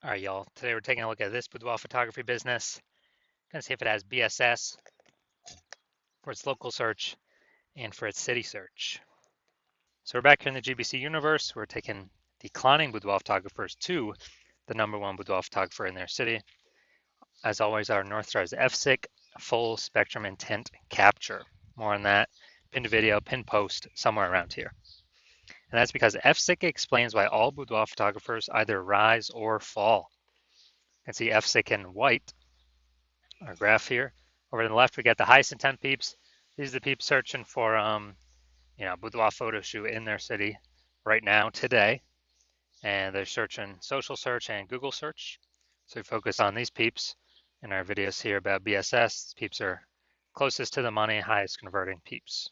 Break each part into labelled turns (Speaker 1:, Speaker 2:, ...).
Speaker 1: All right, y'all. Today we're taking a look at this boudoir photography business. Gonna see if it has BSS for its local search and for its city search. So we're back here in the GBC universe. We're taking declining boudoir photographers to the #1 boudoir photographer in their city. As always, our North Star is FSIC, full spectrum intent capture. More on that, pinned video, pinned post, somewhere around here. And that's because FSIC explains why all boudoir photographers either rise or fall. You can see FSIC in white, our graph here. Over to the left, we got the highest intent peeps. These are the peeps searching for, boudoir photo shoot in their city right now, today. And they're searching social search and Google search. So we focus on these peeps in our videos here about BSS. Peeps are closest to the money, highest converting peeps.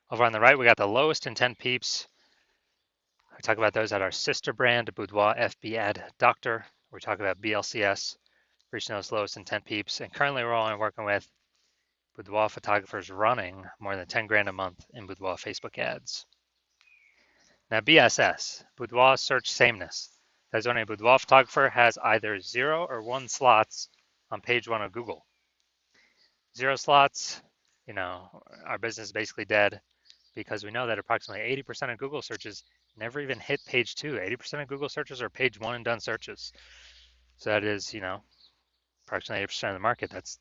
Speaker 1: Over on the right, we got the lowest intent peeps. We talk about those at our sister brand, Boudoir FB Ad Doctor. We talk about BLCS, reaching those lowest intent peeps. And currently, we're only working with boudoir photographers running more than 10 grand a month in boudoir Facebook ads. Now BSS, boudoir search sameness. That's when a boudoir photographer has either 0 or 1 slots on page 1 of Google. 0 slots, our business is basically dead because we know that approximately 80% of Google searches never even hit page 2. 80% of Google searches are page 1 and done searches. So that is, approximately 80% of the market. That's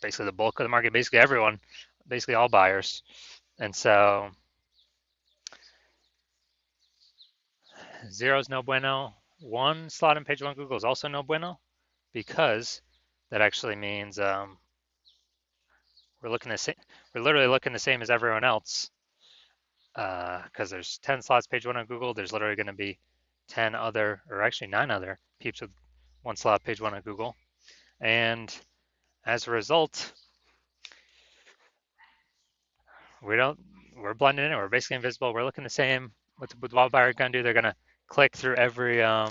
Speaker 1: basically the bulk of the market, basically everyone, basically all buyers. And so 0 is no bueno. 1 slot on page 1 Google is also no bueno because that actually means we're literally looking the same as everyone else because there's 10 slots page 1 on Google. There's literally going to be 10 other, or actually 9 other peeps with 1 slot page 1 on Google. And as a result, we're blending in. We're basically invisible. We're looking the same. What the boudoir buyer going to do? They're going to click through every. They're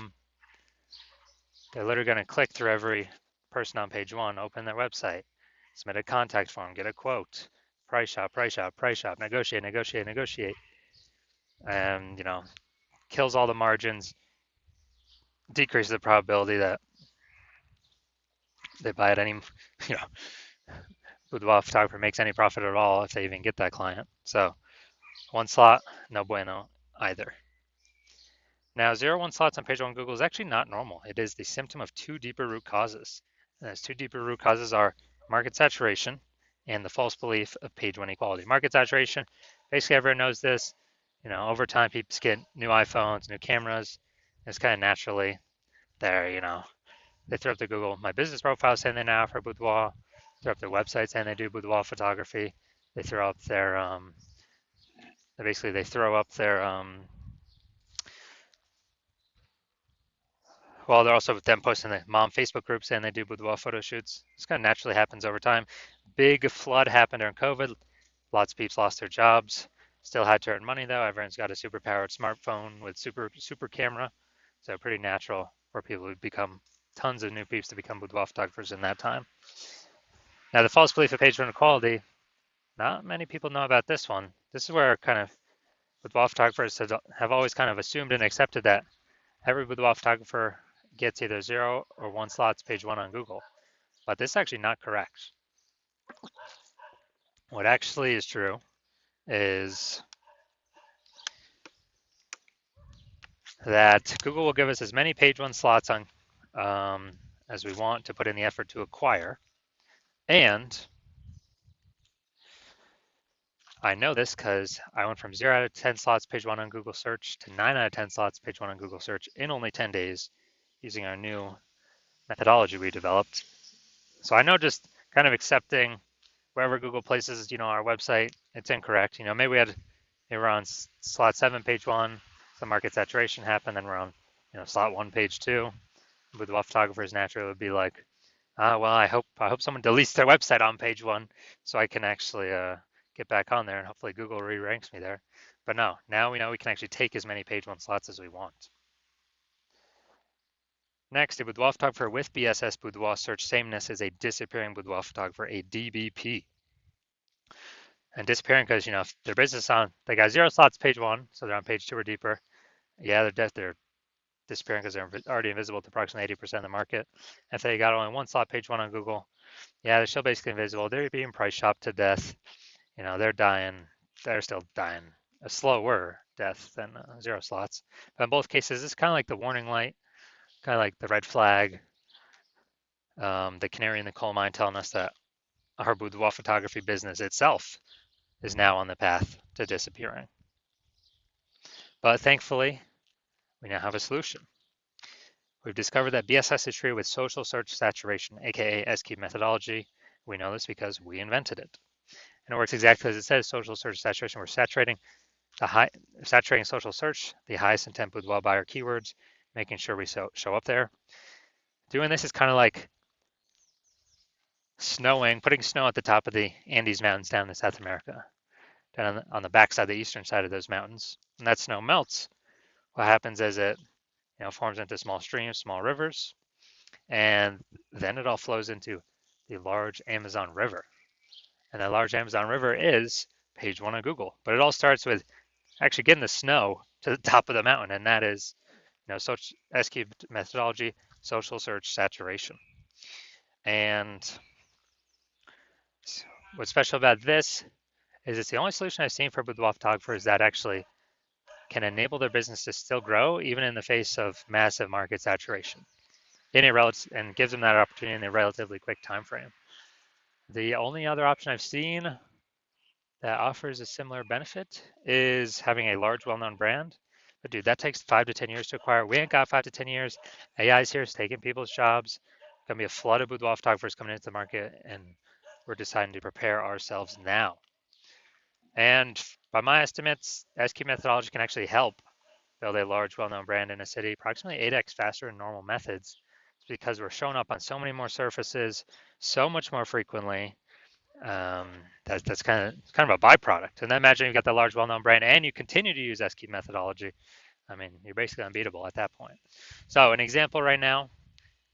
Speaker 1: literally going to click through every person on page 1, open their website, submit a contact form, get a quote, price shop, price shop, price shop, negotiate, negotiate, negotiate, and kills all the margins, decreases the probability that they buy at any, boudoir photographer makes any profit at all if they even get that client. So 1 slot, no bueno either. Now, 0-1 slots on page 1 Google is actually not normal. It is the symptom of 2 deeper root causes. And those 2 deeper root causes are market saturation and the false belief of page 1 equality. Market saturation, basically everyone knows this. Over time, people get new iPhones, new cameras. It's kind of naturally there, they throw up the Google My Business profile saying they now offer boudoir, throw up their website saying they do boudoir photography. They throw up their, they throw up their, well, they're also them posting the mom Facebook group saying they do boudoir photo shoots. This kind of naturally happens over time. Big flood happened during COVID. Lots of people lost their jobs. Still had to earn money though. Everyone's got a super powered smartphone with super camera. So pretty natural for people to become tons of new peeps to become boudoir photographers in that time. Now the false belief of page 1 equality, not many people know about this one. This is where kind of boudoir photographers have always kind of assumed and accepted that every boudoir photographer gets either 0 or 1 slots page 1 on Google. But this is actually not correct. What actually is true is that Google will give us as many page 1 slots on as we want to put in the effort to acquire. And I know this because I went from 0 out of 10 slots page 1 on Google search to 9 out of 10 slots page 1 on Google search in only 10 days using our new methodology we developed. So I know just kind of accepting wherever Google places, our website, it's incorrect. Maybe we're on slot 7, page 1, some market saturation happened, then we're on, slot 1, page 2. Boudoir photographers naturally would be like, well, I hope someone deletes their website on page 1 so I can actually get back on there and hopefully Google re-ranks me there. But no, now we know we can actually take as many page 1 slots as we want. Next, a boudoir photographer with BSS boudoir search sameness is a disappearing boudoir photographer, a DBP. And disappearing because, if their business they got 0 slots page 1, so they're on page 2 or deeper. Yeah, they're disappearing because they're already invisible to approximately 80% of the market. If they got only one slot page one on Google, yeah, they're still basically invisible. They're being price shopped to death. They're dying. They're still dying a slower death than zero slots. But in both cases, it's kind of like the warning light, kind of like the red flag, the canary in the coal mine telling us that our boudoir photography business itself is now on the path to disappearing. But thankfully, we now have a solution. We've discovered that BSS is treated with social search saturation, aka S-cube methodology. We know this because we invented it. And it works exactly as it says, social search saturation. We're saturating social search, the highest intent boudoir buyer keywords, making sure we show up there. Doing this is kind of like putting snow at the top of the Andes Mountains down in South America, down on the backside, the eastern side of those mountains. When that snow melts, what happens is it forms into small streams, small rivers, and then it all flows into the large Amazon River. And that large Amazon River is page one on Google. But it all starts with actually getting the snow to the top of the mountain, and that is S-cube methodology, social search saturation. And what's special about this is it's the only solution I've seen for boudoir photographers that actually can enable their business to still grow even in the face of massive market saturation, and gives them that opportunity in a relatively quick time frame. The only other option I've seen that offers a similar benefit is having a large, well-known brand. But dude, that takes 5 to 10 years to acquire. We ain't got 5 to 10 years. AI's here, is taking people's jobs. Gonna be a flood of boudoir photographers coming into the market, and we're deciding to prepare ourselves now. And by my estimates, S-cube methodology can actually help build a large, well-known brand in a city approximately 8x faster than normal methods. It's because we're showing up on so many more surfaces, so much more frequently. That's kind of a byproduct. And then imagine you've got the large, well-known brand, and you continue to use S-cube methodology. I mean, you're basically unbeatable at that point. So an example right now,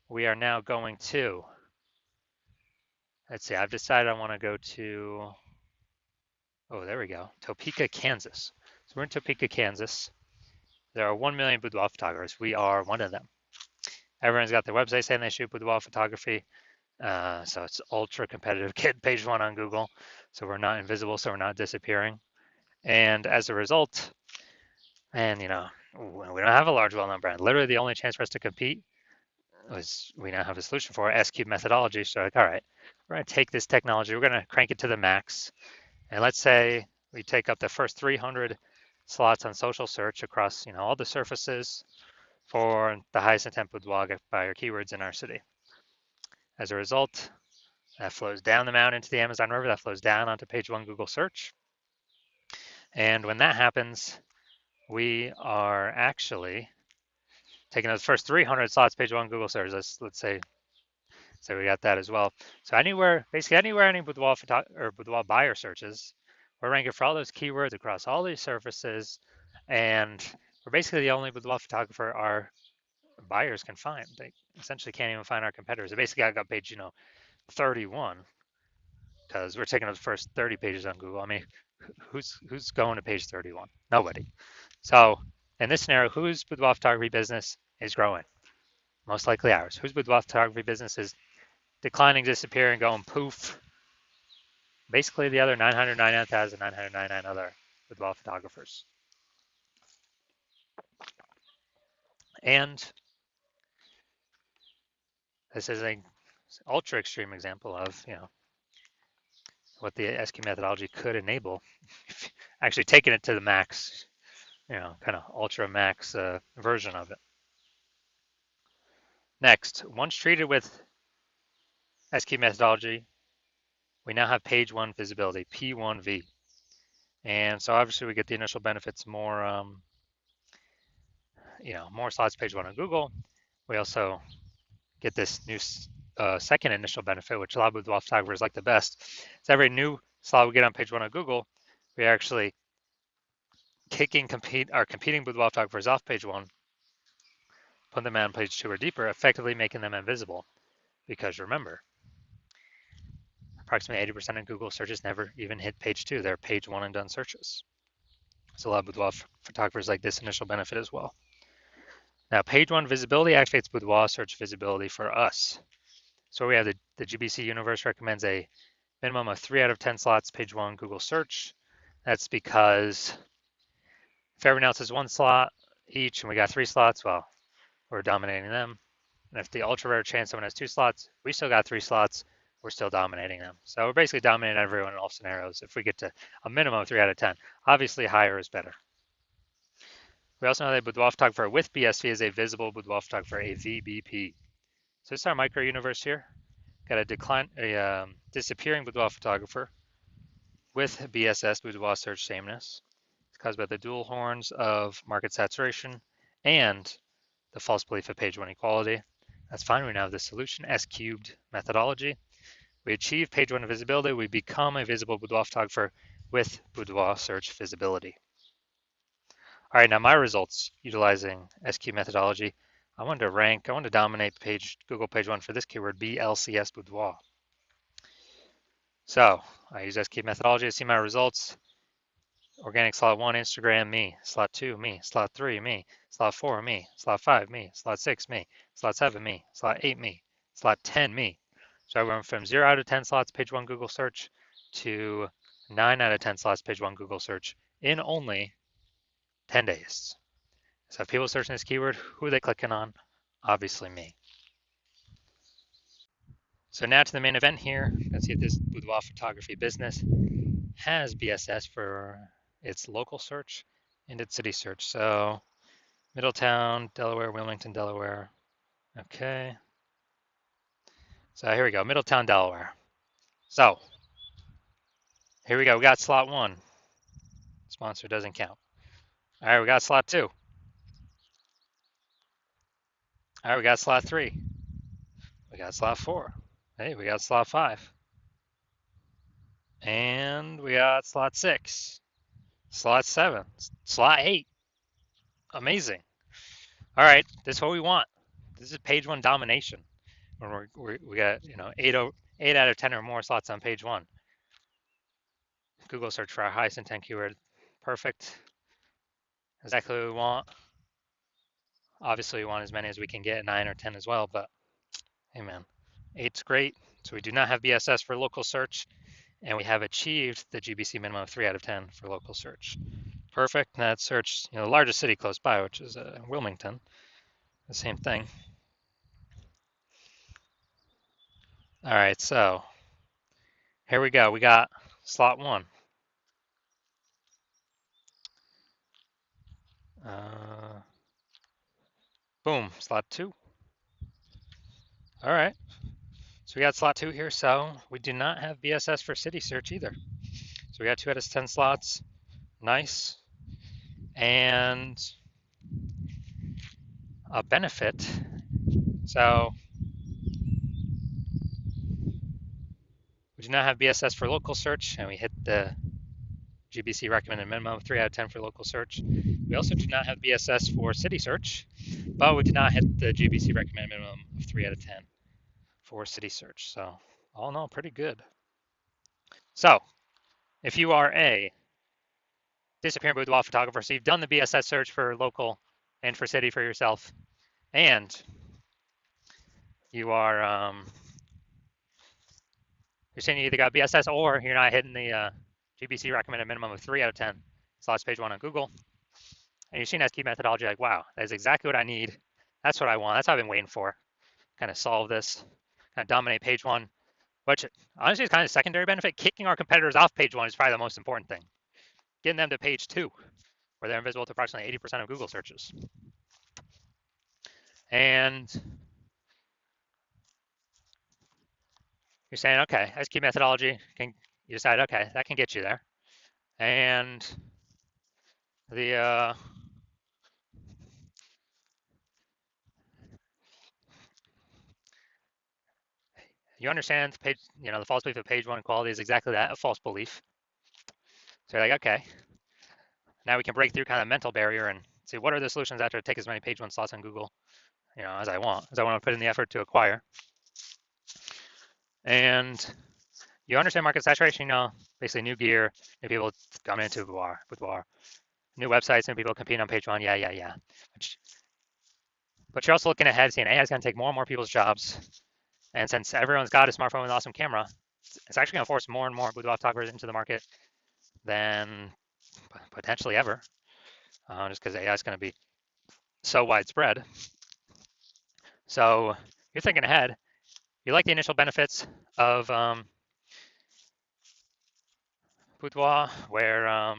Speaker 1: we are now going to, let's see, I've decided I want to go to, there we go, Topeka, Kansas. So we're in Topeka, Kansas. There are 1 million boudoir photographers. We are one of them. Everyone's got their website saying they shoot boudoir photography. So it's ultra competitive. Get page one on Google. So we're not invisible, so we're not disappearing. And as a result, and we don't have a large, well-known brand. Literally the only chance for us to compete was we now have a solution for S-cube methodology. So like, all right, we're going to take this technology, we're going to crank it to the max. And let's say we take up the first 300 slots on social search across all the surfaces for the highest intent boudoir buyer keywords in our city. As a result, that flows down the mountain into the Amazon River, that flows down onto page one Google search. And when that happens, we are actually taking those first 300 slots page one Google search. Let's say we got that as well. So basically anywhere any boudoir buyer searches, we're ranking for all those keywords across all these surfaces, and we're basically the only boudoir photographer our buyers can find. They essentially can't even find our competitors. They basically got page 31 because we're taking the first 30 pages on Google. I mean, who's going to page 31? Nobody. So in this scenario, whose boudoir photography business is growing? Most likely ours. Whose boudoir photography business is declining, disappearing, going poof? Basically the other 999,999 other boudoir photographers. And this is an ultra extreme example of what the S-cube methodology could enable. Actually taking it to the max, kind of ultra max version of it. Next, once treated with S-cube methodology, we now have page one visibility, P1V. And so obviously we get the initial benefits, more more slots page one on Google. We also get this new second initial benefit, which a lot of boudoir photographers like the best. It's every new slot we get on page one on Google, we are actually kicking our competing boudoir photographers off page one, put them on page two or deeper, effectively making them invisible. Because remember, approximately 80% of Google searches never even hit page two. They're page one and done searches. So a lot of boudoir photographers like this initial benefit as well. Now, page one visibility activates Boudoir search visibility for us. So we have the GBC universe recommends a minimum of 3 out of 10 slots page one Google search. That's because if everyone else has 1 slot each and we got 3 slots, well, we're dominating them. And if the ultra rare chance someone has 2 slots, we still got 3 slots, we're still dominating them. So we're basically dominating everyone in all scenarios if we get to a minimum of 3 out of 10. Obviously, higher is better. We also know that Boudoir photographer with BSV is a visible Boudoir photographer, a VBP. So this is our micro universe here. Got a disappearing boudoir photographer with BSS, boudoir search sameness. It's caused by the dual horns of market saturation and the false belief of page one equality. That's fine. We now have the solution, S cubed methodology. We achieve page one visibility. We become a visible boudoir photographer with boudoir search visibility. All right, now my results utilizing S cubed methodology. I wanted to dominate Google page one for this keyword, BLCS boudoir. So I use SQ methodology to see my results. Organic slot 1, Instagram, me. Slot 2, me. Slot 3, me. Slot 4, me. Slot 5, me. Slot 6, me. Slot 7, me. Slot 8, me. Slot 10, me. So I went from 0 out of 10 slots page 1 Google search to 9 out of 10 slots page 1 Google search in only 10 days. So if people searching this keyword, who are they clicking on? Obviously me. So now to the main event here. Let's see if this boudoir photography business has BSS for its local search and its city search. So Middletown, Delaware, Wilmington, Delaware. Okay. So here we go, Middletown, Delaware. So here we go, we got slot 1. Sponsor doesn't count. All right, we got slot 2. All right, we got slot 3. We got slot 4. Hey, we got slot 5. And we got slot 6. Slot 7. Slot 8. Amazing. All right, this is what we want. This is page 1 domination. When we got 8 out of 10 or more slots on page 1. Google search for our highest intent keyword. Perfect. Exactly what we want. Obviously, we want as many as we can get, 9 or 10 as well, but hey man, 8's great. So we do not have BSS for local search, and we have achieved the GBC minimum of 3 out of 10 for local search. Perfect. That search, the largest city close by, which is Wilmington, the same thing. All right, so here we go. We got slot 1. Boom, slot 2. All right. So we got slot 2 here. So we do not have BSS for city search either. So we got 2 out of 10 slots. Nice. And a benefit. So we do not have BSS for local search, and we hit the GBC recommended minimum of 3 out of 10 for local search. We also do not have BSS for city search, but we did not hit the GBC recommended minimum of 3 out of 10 for city search. So all in all, pretty good. So if you are a disappearing boudoir photographer, so you've done the BSS search for local and for city for yourself, and you are you're saying you either got BSS or you're not hitting the GBC recommended minimum of 3 out of 10 slots page 1 on Google, and you've seen that key methodology, like, wow, that is exactly what I need. That's what I want. That's what I've been waiting for. Kind of solve this, kind of dominate page 1, which honestly is kind of a secondary benefit. Kicking our competitors off page 1 is probably the most important thing. Getting them to page 2, where they're invisible to approximately 80% of Google searches. And you're saying, okay, that's key methodology. You decide, okay, that can get you there. And the you understand the page, the false belief of page 1 quality is exactly that, a false belief. So you're like, okay, now we can break through kind of mental barrier and see what are the solutions after take as many page 1 slots on Google, as I want to put in the effort to acquire. And you understand market saturation, basically new gear, new people coming into Boudoir, new websites, new people competing on page 1, yeah. Which But you're also looking ahead, seeing AI is going to take more and more people's jobs. And since everyone's got a smartphone with an awesome camera, it's actually going to force more and more boudoir photographers into the market than potentially ever, just because AI is going to be so widespread. So you're thinking ahead. You like the initial benefits of boudoir, where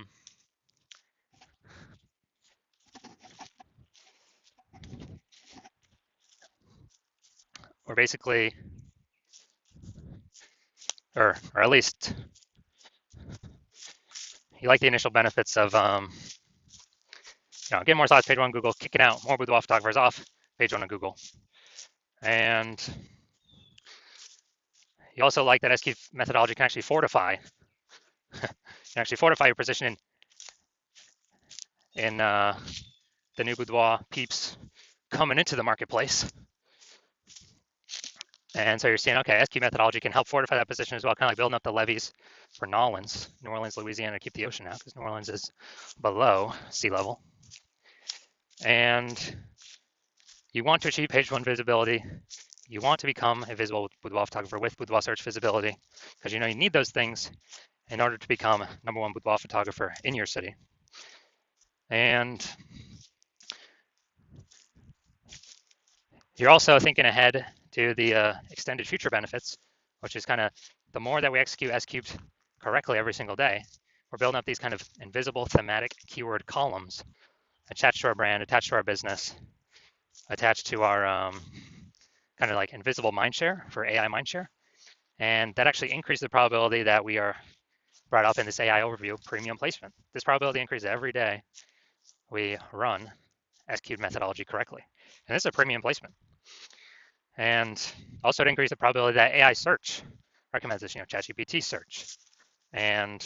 Speaker 1: basically, or at least you like the initial benefits of getting more slots page one on Google, kicking out more boudoir photographers off page one on Google, and you also like that SQ methodology can actually fortify your position in the new boudoir peeps coming into the marketplace. And so you're seeing, okay, SQ methodology can help fortify that position as well, kind of like building up the levees for New Orleans, Louisiana, to keep the ocean out, because New Orleans is below sea level. And you want to achieve page one visibility. You want to become a visible boudoir photographer with boudoir search visibility, because you need those things in order to become #1 boudoir photographer in your city. And you're also thinking ahead to the extended future benefits, which is kind of the more that we execute S-cubed correctly every single day, we're building up these kind of invisible thematic keyword columns attached to our brand, attached to our business, attached to our kind of like invisible mindshare for AI mindshare. And that actually increases the probability that we are brought up in this AI overview premium placement. This probability increases every day we run S-cubed methodology correctly. And this is a premium placement. And also to increase the probability that AI search recommends this, ChatGPT search and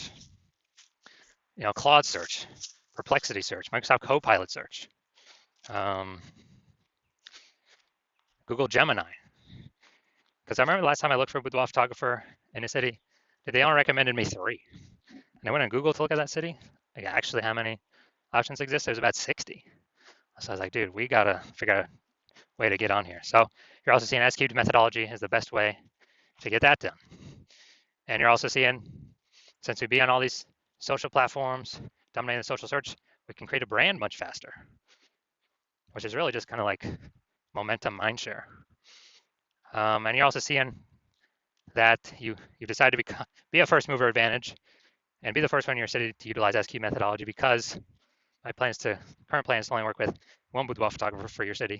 Speaker 1: Claude search, Perplexity search, Microsoft Copilot search, Google Gemini. Because I remember the last time I looked for a boudoir photographer in a city, they only recommended me 3. And I went on Google to look at that city. Like, actually, how many options exist? There's about 60. So I was like, dude, we got to figure out a way to get on here. So you're also seeing S-cubed methodology is the best way to get that done. And you're also seeing, since we be on all these social platforms, dominating the social search, we can create a brand much faster, which is really just kind of like momentum mindshare. And you're also seeing that you decide to be a first mover advantage and be the first one in your city to utilize SQ methodology, because my current plan is to only work with one boudoir photographer for your city.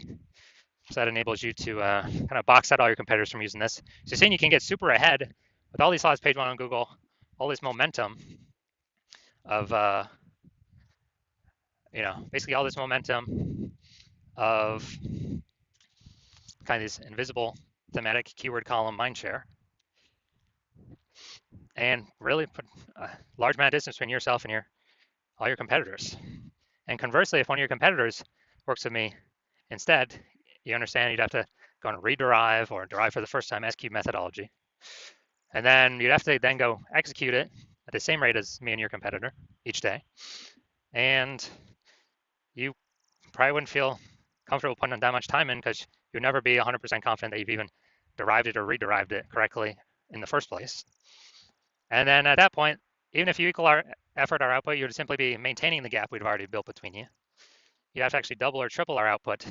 Speaker 1: So that enables you to kind of box out all your competitors from using this. So you're saying you can get super ahead with all these slots page one on Google, all this momentum of basically all this momentum of kind of this invisible thematic keyword column mindshare, and really put a large amount of distance between yourself and all your competitors. And conversely, if one of your competitors works with me instead, you understand you'd have to go and rederive or derive for the first time SQ methodology. And then you'd have to then go execute it at the same rate as me and your competitor each day. And you probably wouldn't feel comfortable putting that much time in, because you'd never be 100% confident that you've even derived it or rederived it correctly in the first place. And then at that point, even if you equal our effort, our output, you would simply be maintaining the gap we've already built between you. You have to actually double or triple our output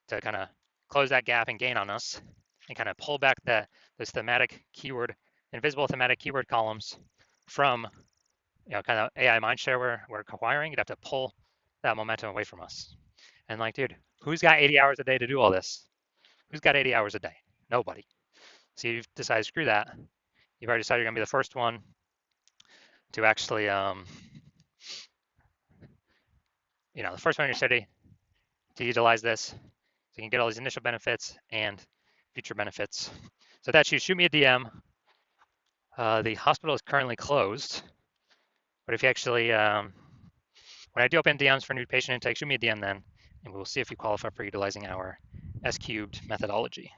Speaker 1: to kind of close that gap and gain on us, and kind of pull back those invisible thematic keyword columns from kind of AI mindshare we're acquiring. You'd have to pull that momentum away from us. And like, dude, who's got 80 hours a day to do all this? Who's got 80 hours a day? Nobody. So you've decided, screw that. You've already decided you're gonna be the first one to actually, the first one in your city to utilize this, so you can get all these initial benefits and future benefits. So that's you. Shoot me a DM. The hospital is currently closed, but if you actually, when I do open DMs for new patient intake, shoot me a DM then, and we'll see if you qualify for utilizing our S-cubed methodology.